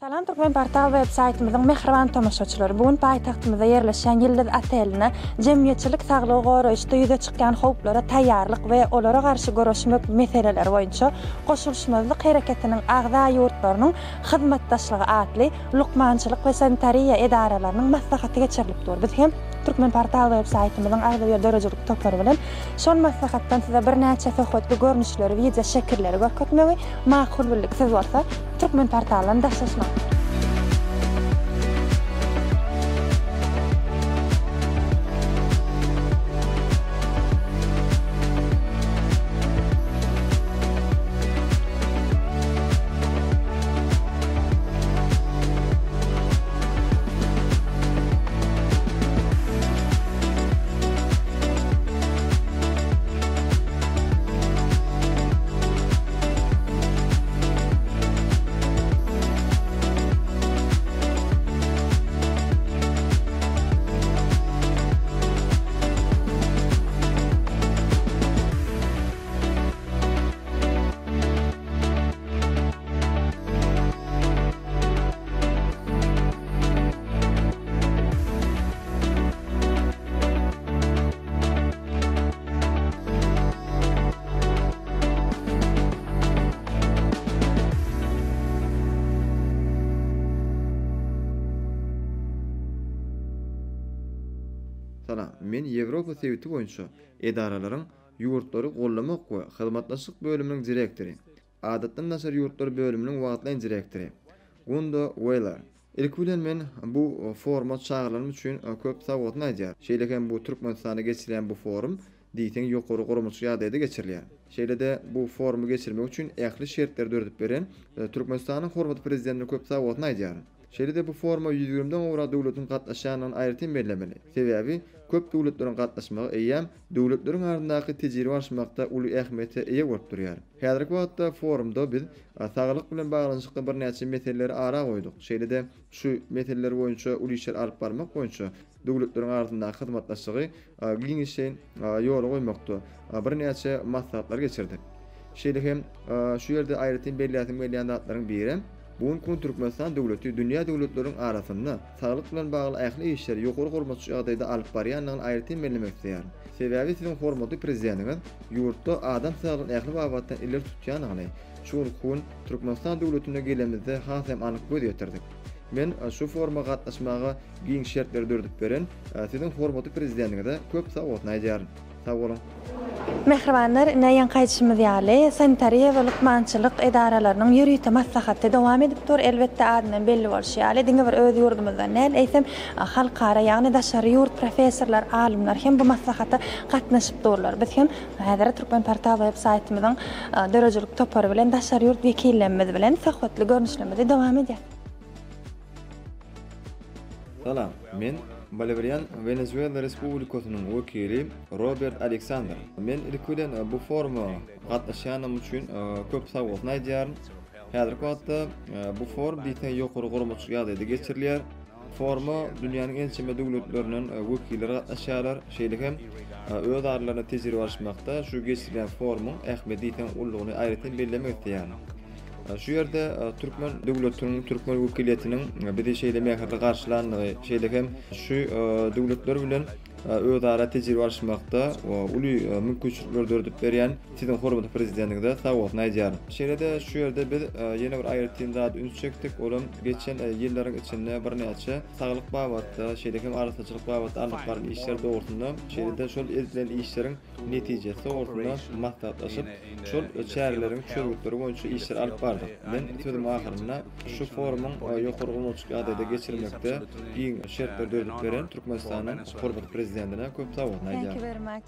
Salam Türkmen portal web-saytymyzyň mehriban tomaşaçylary. Bugun paýtagtymyzda ýerleşen Ýyldız oteline jemgyýetçilik saglygy goraýşda ýüze çykýan howplara taýýarlyk we olara garşy görüşmek meseleleri boýunça goşulşmazlyk hereketiniň agza ýurtlarynyň hyzmatdaşlygy atly lukmançylyk we sanitariýa edaralarynyň maslahaty geçirilipdir. Biz hem Türkmen portal web-saytymyzyň agza we dörejilik topary bilen şol maslahatdan size bir näçe höwetli görnüşleri we ýa şekilleri görkezmegi makul bildik. Siz bolsa Türkmen portalyny daşlaşmak. Salam, men Ýewropa Sewiti boýunça edaralaryň ýurtlary gollamak we hyzmatdaşlyk bölüminiň direktori, adatdan naşar ýurtlary bölüminiň wagtlaýan direktori Gundo Weiler. Ilk bilen men bu format çağrılarym üçin köp sowgatny aýdýar. Şeýleken bu Türkmenistana geçirilen bu forum diýsen ýokary gurumçy ýagdaýda geçirilýär. Şeýlede bu forumy geçirmek üçin ähli şertler dördüp beren Türkmenistanyň hormatly prezidentine köp sowgatny aýdýar. Şeýlede bu forma 120den owra döwletiň gatnaşanyny aýrytyn bellemeli. Sebäbi köp döwletleriň gatnaşmagy eýem döwletleriň arasyndaky tejribe alşmakda uly ähmiýete eýe bolup durýar. Häzirki wagtda forumda biz saglyk bilen baglanyşykly bir näçe meseleleri ara goýduk. Şeýlede şu meseleler boýunça uly işler alyp barmak boýunça döwletleriň arasyndaky hyzmatdaşlygy giňişen ýola goýmakda bir näçe maslahatlar geçirdik. Şeýle şu ýerde aýrytyn bellätiň datlaryň biri Bugun Türkmenistan döwleti dünýä döwletleriň arasynda saglyk bilen bagly ähli işleri ýokary gormaçy ýagdaýda alyp barýanyny aýrytyn bellemek isleýär. Sebäbi siziň hormatly prezidentiňiz ýurtda adam saglygyny ähli babatdan iler tutýanyny, şol gün Türkmenistan döwletine gelemizde hasam anyk göz ýetirdik. Men şu forma gatnaşmaga giň şertler dördüp beren siziň hormatly prezidentiňize köp sowgatny aýdýar. Sag bolun. Mehribanlar, näýen gaýtşymyz ýaly sanitariýa we lukmançylyk edaralarynyň ýürüýte maslahaty dowam edipdir. Elbetde adynyň belli bolşy ýaly diňe bir öz ýurdumyzdan näl eýsem halkara ýagny daşary ýurt professorlar, alimler hem bu maslahata gatnaşyp durlar. Biz hem häzir Türkmen portal web-saytymyzyň dörejilik topary bilen daşary ýurt wekillerimiz bilen söhbetli görnüşlerimizi dowam edýär. Salam, men Bolivarian Venezuela Respublikasynyň wekili Robert Alexander. Men ilkiden bu foruma gatnaşanym üçin köp sowgatny aýdýar. Häzirki wagtda bu forum diýsen ýokary gurumçy ýagdaýda geçirilýär. Foruma dünýäniň ençeme döwletleriniň wekilleri gatnaşýarlar. Şeýle öz aralaryna tejribe alşmakda şu geçirilen forumyň ähmiýeti diýsen ullugyny aýrytyn bellemek isleýär. Şu ýerde Türkmen döwletiniň, Türkmen wekiliýetiniň bir şeýlemäge garşylandygy, şeýle şu döwletler bilen özara tejribe alşmakda uly mümkinçilikler dördüp berýän siziň hormatly prezidentiňize sowgatny aýdýar. Şeýlede şu ýerde biz ýene bir aýrytyn zat üns çekdik. Olam geçen ýyllaryň içinde bir näçe saglyk babatda, şeýle arasaçylyk babatda alyp baran işler dogrusynda, şeýlede şol edilen işleriň netijesi dogrusynda maslahatlaşyp, şol çäreleriň çöwürtleri boýunça işler alyp bardyk. Men sözüm ahyrynda şu forumyň ýokary gurumçy ýagdaýda geçirmekde giň şertler dördüp beren Türkmenistanyň hormatly prezidentine köp sowgatny aýdýar. Thank you very much.